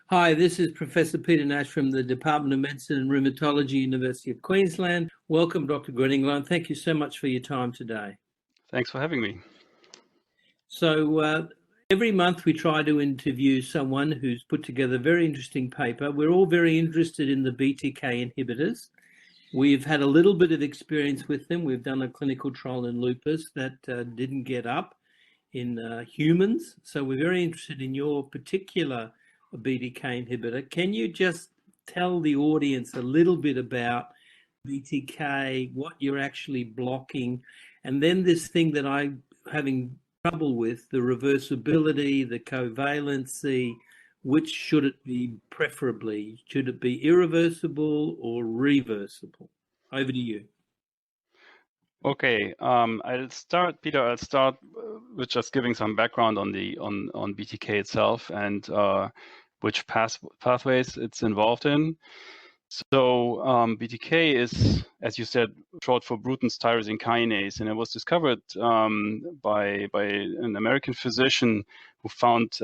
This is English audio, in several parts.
Hi, this is Professor Peter Nash from the Department of Medicine and Rheumatology, University of Queensland. Welcome, Dr. Grenningloh, and thank you so much for your time today. Thanks for having me. So every month we try to interview someone who's put together a very interesting paper. We're all very interested in the BTK inhibitors. We've had a little bit of experience with them. We've done a clinical trial in lupus that didn't get up in humans. So we're very interested in your particular BTK inhibitor. Can you just tell the audience a little bit about BTK, what you're actually blocking, and then this thing that I'm having trouble with, the reversibility, the covalency, which should it be preferably? Should it be irreversible or reversible? Over to you. Okay, I'll start with just giving some background on BTK itself and which pathways it's involved in. So BTK is, as you said, short for Bruton's tyrosine kinase, and it was discovered by an American physician who found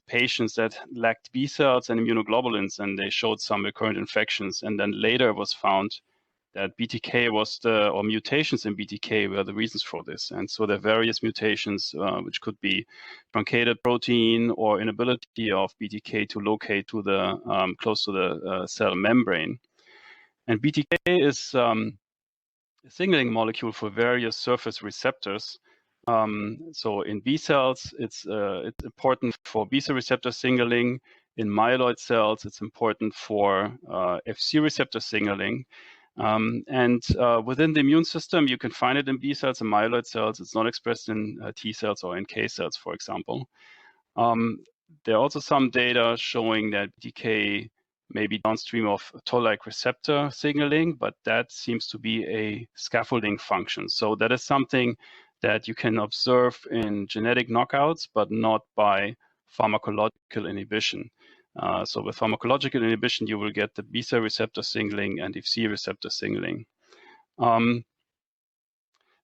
patients that lacked B cells and immunoglobulins, and they showed some recurrent infections. And then later it was found that BTK or mutations in BTK were the reasons for this. And so there are various mutations, which could be truncated protein or inability of BTK to locate to the close to the cell membrane. And BTK is a signaling molecule for various surface receptors. So in B cells, it's important for B cell receptor signaling. In myeloid cells, it's important for FC receptor signaling. Within the immune system, you can find it in B cells and myeloid cells. It's not expressed in T cells or NK cells, for example. There are also some data showing that BTK may be downstream of toll-like receptor signaling, but that seems to be a scaffolding function. So that is something that you can observe in genetic knockouts, but not by pharmacological inhibition. So with pharmacological inhibition, you will get the B cell receptor signaling and FC receptor signaling.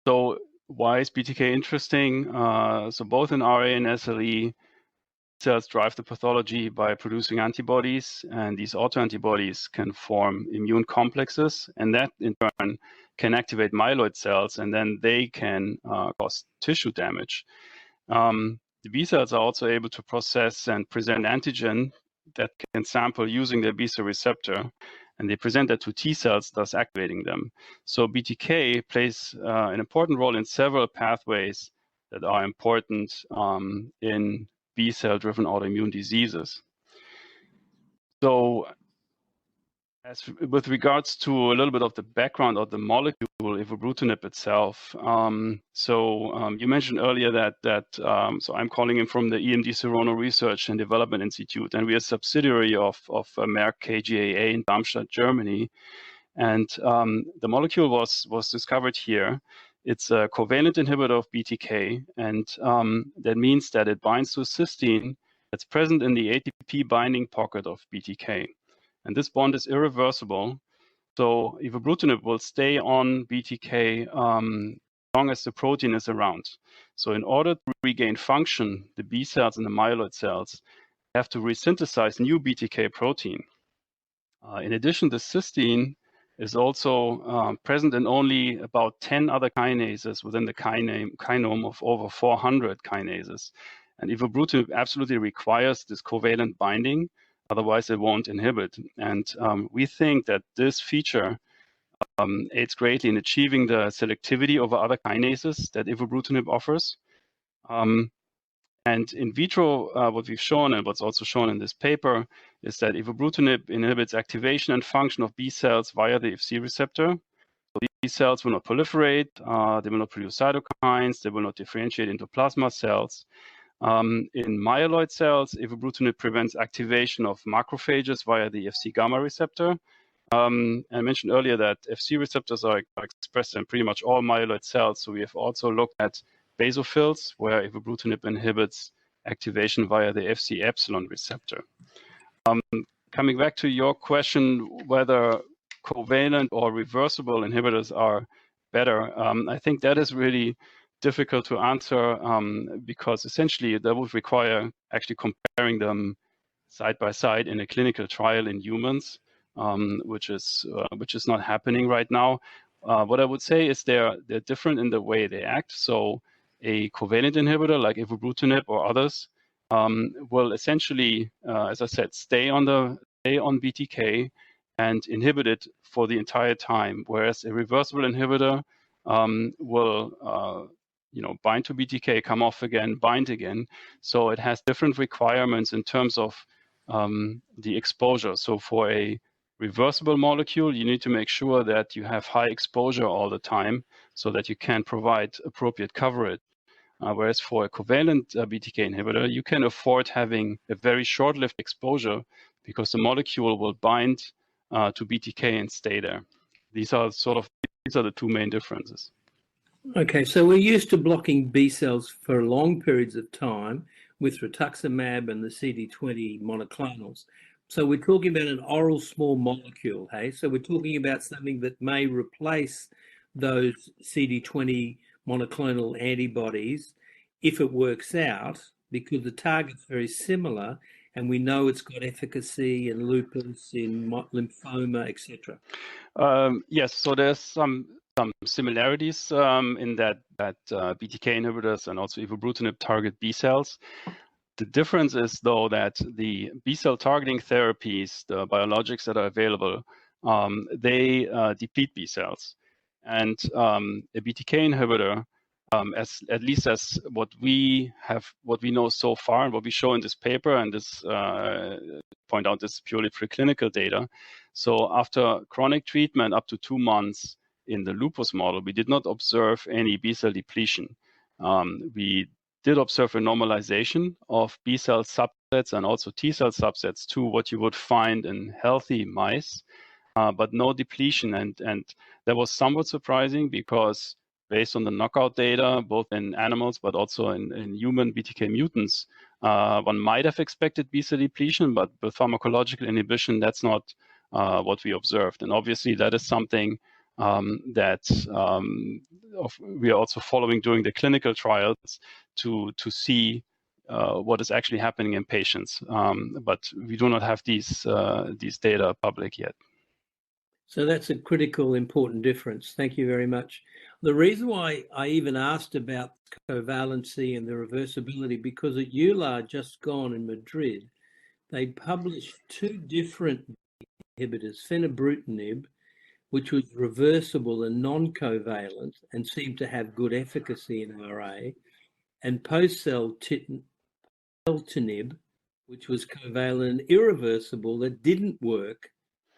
So why is BTK interesting? So both in RA and SLE, cells drive the pathology by producing antibodies, and these autoantibodies can form immune complexes, and that in turn can activate myeloid cells, and then they can cause tissue damage. The B cells are also able to process and present antigen that can sample using the B cell receptor, and they present that to T cells, thus activating them. So BTK plays an important role in several pathways that are important in B cell-driven autoimmune diseases. So with regards to a little bit of the background of the molecule, evobrutinib itself. You mentioned earlier that so I'm calling in from the EMD Serono Research and Development Institute, and we are a subsidiary of Merck KGaA in Darmstadt, Germany. And the molecule was discovered here. It's a covalent inhibitor of BTK, and that means that it binds to a cysteine that's present in the ATP binding pocket of BTK. And this bond is irreversible. So evobrutinib will stay on BTK as long as the protein is around. So in order to regain function, the B cells and the myeloid cells have to resynthesize new BTK protein. In addition, the cysteine is also present in only about 10 other kinases within the kinome of over 400 kinases. And evobrutinib absolutely requires this covalent binding, otherwise it won't inhibit. And we think that this feature aids greatly in achieving the selectivity over other kinases that evobrutinib offers. And in vitro, what we've shown and what's also shown in this paper is that evobrutinib inhibits activation and function of B cells via the FC receptor. So these cells will not proliferate, they will not produce cytokines, they will not differentiate into plasma cells. In myeloid cells, evobrutinib prevents activation of macrophages via the FC gamma receptor. I mentioned earlier that FC receptors are expressed in pretty much all myeloid cells, so we have also looked at basophils, where evobrutinib inhibits activation via the FC epsilon receptor. Coming back to your question, whether covalent or reversible inhibitors are better, I think that is really difficult to answer because essentially that would require actually comparing them side by side in a clinical trial in humans, which is not happening right now. What I would say is they're different in the way they act. So a covalent inhibitor like evobrutinib or others will essentially, as I said, stay on BTK and inhibit it for the entire time, whereas a reversible inhibitor will bind to BTK, come off again, bind again. So it has different requirements in terms of the exposure. So for a reversible molecule, you need to make sure that you have high exposure all the time so that you can provide appropriate coverage. Whereas for a covalent BTK inhibitor, you can afford having a very short-lived exposure because the molecule will bind to BTK and stay there. These are the two main differences. Okay, so we're used to blocking B cells for long periods of time with rituximab and the CD20 monoclonals. So we're talking about an oral small molecule, hey? So we're talking about something that may replace those CD20 monoclonal antibodies if it works out, because the target's very similar and we know it's got efficacy in lupus, in lymphoma, etc. Yes, so there's some similarities in that BTK inhibitors and also evobrutinib target B cells. The difference is, though, that the B cell targeting therapies, the biologics that are available, they deplete B cells. And a BTK inhibitor, at least as what we know so far and what we show in this paper, and this point out this purely preclinical data. So after chronic treatment up to 2 months in the lupus model, we did not observe any B cell depletion. We did observe a normalization of B cell subsets and also T cell subsets to what you would find in healthy mice, but no depletion. And that was somewhat surprising because based on the knockout data, both in animals but also in human BTK mutants, one might have expected B cell depletion, but with pharmacological inhibition, that's not what we observed. And obviously, that is something that we are also following during the clinical trials to see what is actually happening in patients. But we do not have these data public yet. So that's a critical, important difference. Thank you very much. The reason why I even asked about covalency and the reversibility, because at EULAR just gone in Madrid, they published 2 different inhibitors, fenebrutinib, which was reversible and non-covalent and seemed to have good efficacy in RA, and poseltinib, which was covalent and irreversible, that didn't work,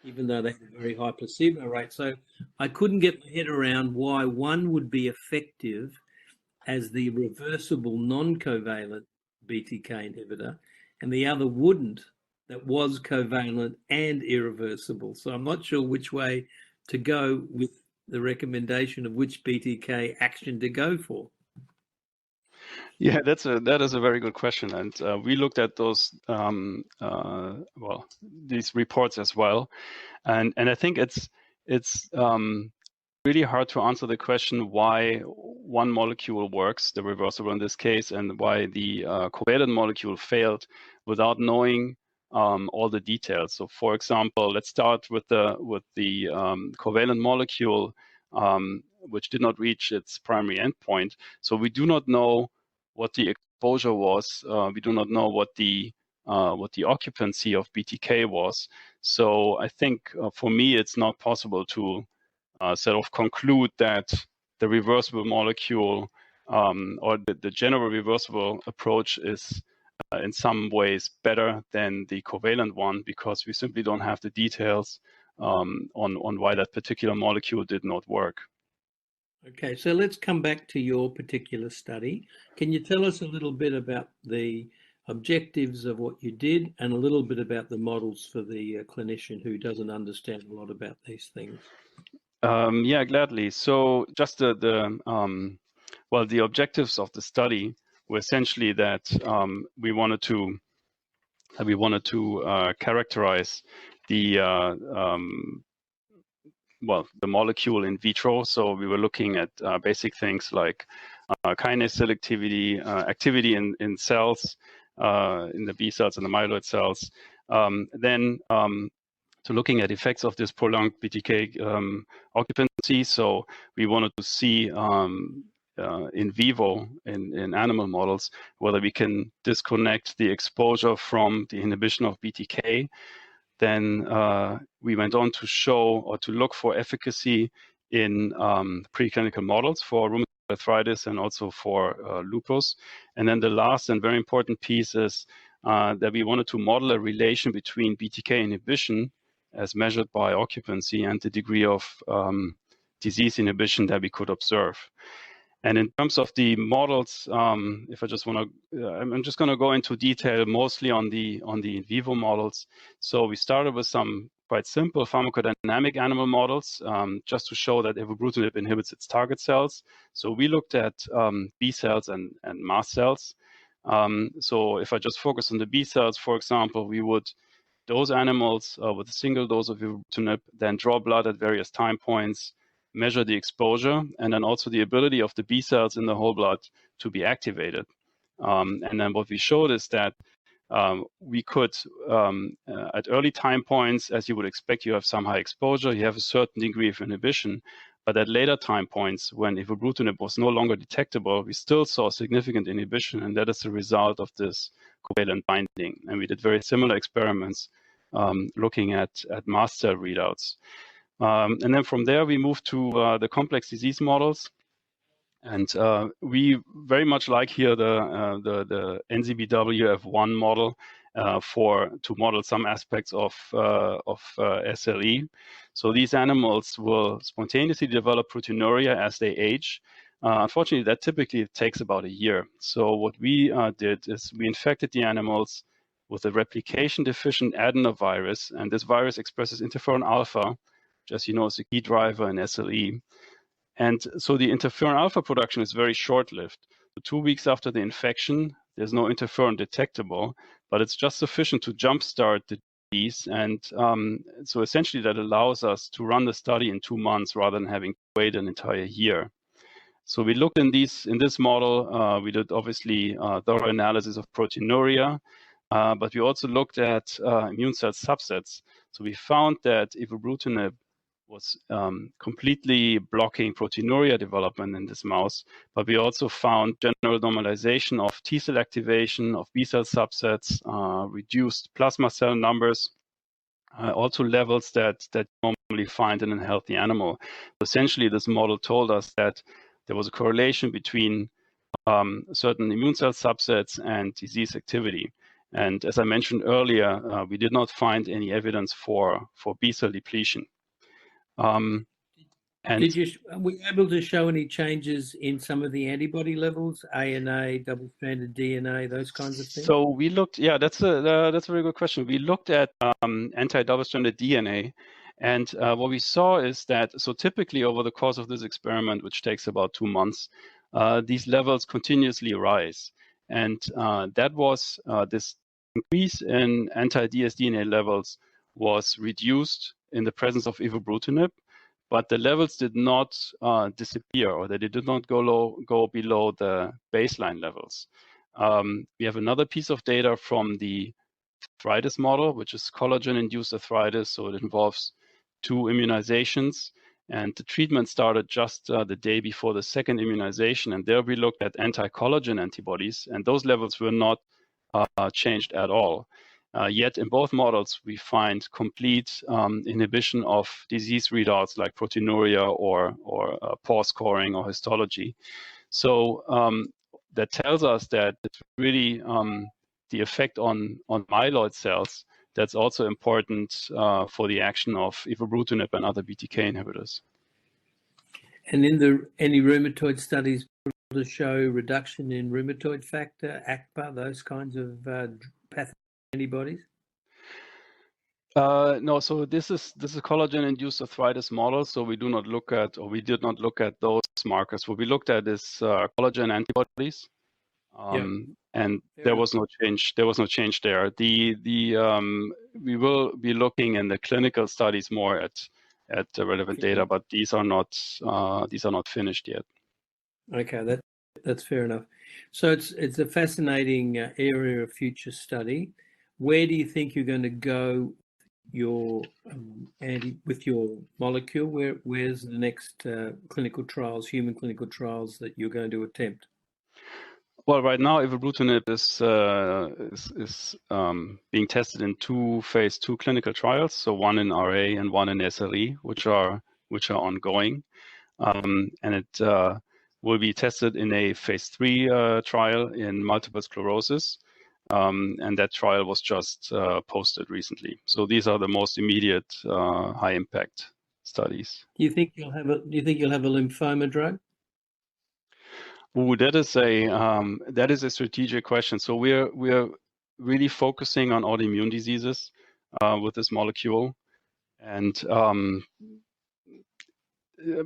even though they had a very high placebo rate. So I couldn't get my head around why one would be effective as the reversible non-covalent BTK inhibitor and the other wouldn't, that was covalent and irreversible. So I'm not sure which way to go with the recommendation of which BTK action to go for. Yeah, that is a very good question, and we looked at those these reports as well, and I think it's really hard to answer the question why one molecule works, the reversible in this case, and why the covalent molecule failed without knowing all the details. So, for example, let's start with the covalent molecule, which did not reach its primary endpoint. So we do not know what the exposure was. We do not know what the occupancy of BTK was. So I think for me, it's not possible to sort of conclude that the reversible molecule or the general reversible approach is in some ways better than the covalent one, because we simply don't have the details on why that particular molecule did not work. Okay, so let's come back to your particular study. Can you tell us a little bit about the objectives of what you did and a little bit about the models for the clinician who doesn't understand a lot about these things? Yeah, gladly. So just the objectives of the study were essentially that we wanted to characterize the molecule in vitro. So we were looking at basic things like kinase selectivity, activity in cells, in the B cells and the myeloid cells. Then to looking at effects of this prolonged BTK occupancy. So we wanted to see in vivo, in animal models, whether we can disconnect the exposure from the inhibition of BTK. Then we went on to show or to look for efficacy in preclinical models for rheumatoid arthritis and also for lupus. And then the last and very important piece is that we wanted to model a relation between BTK inhibition as measured by occupancy and the degree of disease inhibition that we could observe. And in terms of the models, if I just want to, I'm just going to go into detail mostly on the in vivo models. So we started with some quite simple pharmacodynamic animal models, just to show that evobrutinib inhibits its target cells. So we looked at B cells and mast cells. So if I just focus on the B cells, for example, we would dose animals with a single dose of evobrutinib, then draw blood at various time points, measure the exposure, and then also the ability of the B cells in the whole blood to be activated. And then what we showed is that we could, at early time points, as you would expect, you have some high exposure, you have a certain degree of inhibition, but at later time points, when evobrutinib was no longer detectable, we still saw significant inhibition, and that is the result of this covalent binding. And we did very similar experiments looking at mast cell readouts. And then from there, we moved to the complex disease models. And we very much like here the NZBWF1 model to model some aspects of SLE. So these animals will spontaneously develop proteinuria as they age. Unfortunately, that typically takes about a year. So what we did is we infected the animals with a replication-deficient adenovirus, and this virus expresses interferon alpha, which, as you know, is a key driver in SLE. And so the interferon alpha production is very short-lived. So 2 weeks after the infection, there's no interferon detectable, but it's just sufficient to jumpstart the disease. And so essentially that allows us to run the study in 2 months rather than having to wait an entire year. So we looked in this model, we did obviously thorough analysis of proteinuria, but we also looked at immune cell subsets. So we found that evobrutinib was completely blocking proteinuria development in this mouse, but we also found general normalization of T cell activation, of B cell subsets, reduced plasma cell numbers, also levels that normally find in a healthy animal. Essentially, this model told us that there was a correlation between certain immune cell subsets and disease activity. And as I mentioned earlier, we did not find any evidence for B cell depletion. Were you able to show any changes in some of the antibody levels, ANA, double-stranded DNA, those kinds of things? So we looked, yeah, that's a very good question. We looked at anti-double-stranded DNA, and what we saw is that, so typically over the course of this experiment, which takes about 2 months, these levels continuously rise. And that was this increase in anti-dsDNA levels was reduced in the presence of evobrutinib, but the levels did not disappear, or they did not go below the baseline levels. We have another piece of data from the arthritis model, which is collagen-induced arthritis, so it involves 2 immunizations, and the treatment started just the day before the second immunization, and there we looked at anti-collagen antibodies, and those levels were not changed at all. Yet in both models, we find complete inhibition of disease readouts like proteinuria or pore scoring or histology. So that tells us that it's really the effect on myeloid cells that's also important for the action of evobrutinib and other BTK inhibitors. And in any rheumatoid studies to show reduction in rheumatoid factor, ACPA, those kinds of pathogen antibodies? No, so this is a collagen-induced arthritis model. So we do not look at, or we did not look at those markers. What we looked at is collagen antibodies, and there was no change. There was no change there. We will be looking in the clinical studies more at the relevant data, but these are not finished yet. Okay, That's fair enough. So it's a fascinating area of future study. Where do you think you're going to go with your molecule? Where's the next clinical trials, human clinical trials that you're going to attempt? Well, right now, evobrutinib is being tested in 2 phase 2 clinical trials. So one in RA and one in SLE, which are ongoing, and it will be tested in a phase 3 trial in multiple sclerosis, and that trial was just posted recently. So these are the most immediate high impact studies. Do you think you'll have a lymphoma drug? Ooh, that is a strategic question. So we're really focusing on autoimmune diseases with this molecule, and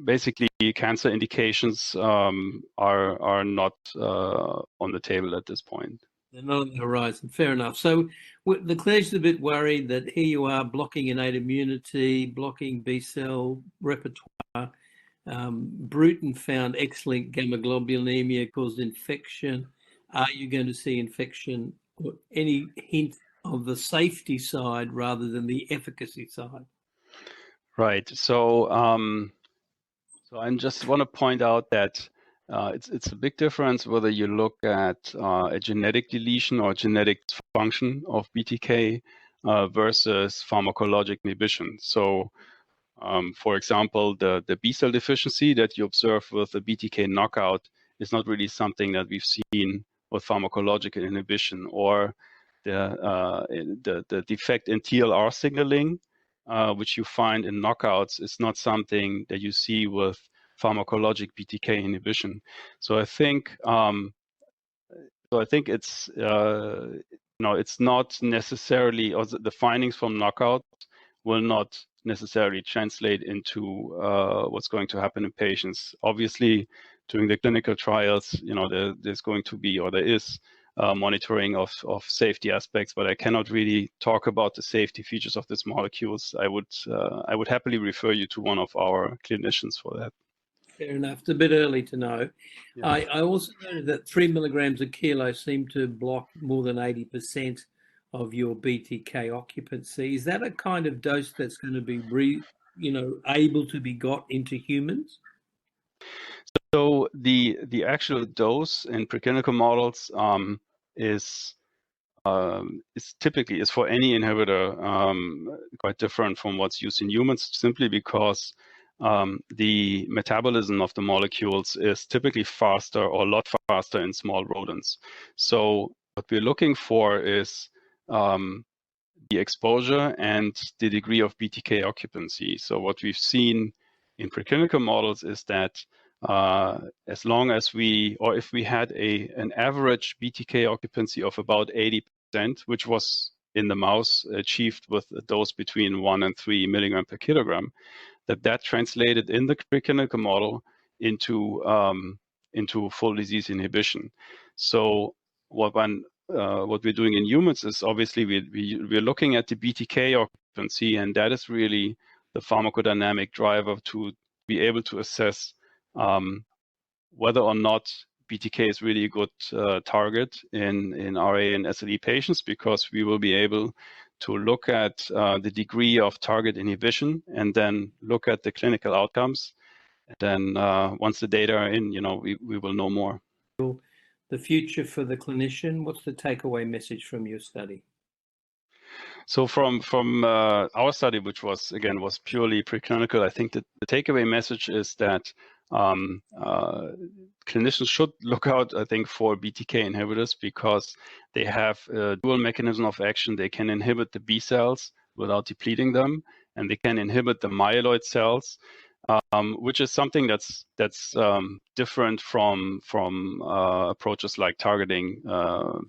basically cancer indications are not on the table at this point. They're not on the horizon. Fair enough. So the clinician's a bit worried that here you are blocking innate immunity, blocking B cell repertoire. Bruton found X-linked gamma globulinemia caused infection. Are you going to see infection or any hint of the safety side rather than the efficacy side? Right. So I just want to point out that it's a big difference whether you look at a genetic deletion or genetic function of BTK versus pharmacologic inhibition. So, for example, the B cell deficiency that you observe with the BTK knockout is not really something that we've seen with pharmacological inhibition, or the defect in TLR signaling, which you find in knockouts, is not something that you see with pharmacologic BTK inhibition. So I think it's it's not necessarily, or the findings from knockouts will not necessarily translate into what's going to happen in patients. Obviously, during the clinical trials, there's going to be, or there is, monitoring of safety aspects, but I cannot really talk about the safety features of these molecules. I would happily refer you to one of our clinicians for that. Fair enough. It's a bit early to know. Yeah. I also noted that 3 milligrams a kilo seemed to block more than 80% of your BTK occupancy. Is that a kind of dose that's going to be able to be got into humans? So the actual dose in preclinical models is typically for any inhibitor quite different from what's used in humans, simply because the metabolism of the molecules is typically faster, or a lot faster, in small rodents. So what we're looking for is the exposure and the degree of BTK occupancy. So what we've seen in preclinical models is that as long as if we had an average BTK occupancy of about 80%, which was in the mouse achieved with a dose between 1 and 3 milligram per kilogram, that translated in the preclinical model into full disease inhibition. So what we're doing in humans is, obviously we're looking at the BTK occupancy, and that is really the pharmacodynamic driver to be able to assess whether or not BTK is really a good target in RA and SLE patients, because we will be able to look at the degree of target inhibition and then look at the clinical outcomes. And then once the data are in, we will know more. The future for the clinician, what's the takeaway message from your study? So from our study, which was purely preclinical, I think that the takeaway message is that clinicians should look out, I think, for BTK inhibitors, because they have a dual mechanism of action. They can inhibit the B cells without depleting them, and they can inhibit the myeloid cells, which is something that's different from approaches like targeting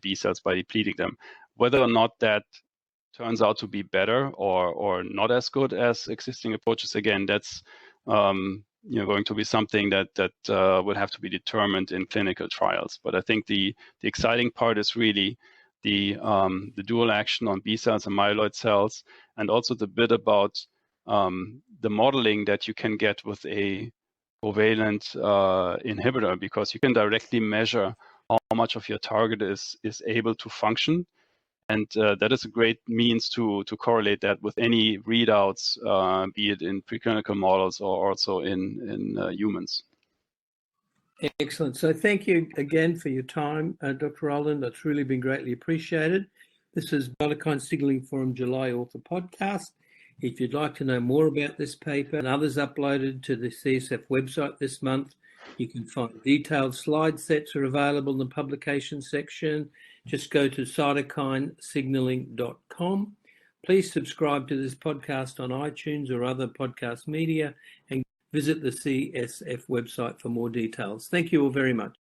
B cells by depleting them. Whether or not that turns out to be better or not as good as existing approaches, again, that's going to be something that would have to be determined in clinical trials. But I think the exciting part is really the dual action on B cells and myeloid cells, and also the bit about the modeling that you can get with a covalent inhibitor, because you can directly measure how much of your target is able to function. And that is a great means to correlate that with any readouts, be it in preclinical models or also in humans. Excellent. So thank you again for your time, Dr. Roland. That's really been greatly appreciated. This is Cytokine Signaling Forum July Author Podcast. If you'd like to know more about this paper and others uploaded to the CSF website this month, you can find detailed slide sets are available in the publication section. Just go to cytokinesignaling.com. Please subscribe to this podcast on iTunes or other podcast media and visit the CSF website for more details. Thank you all very much.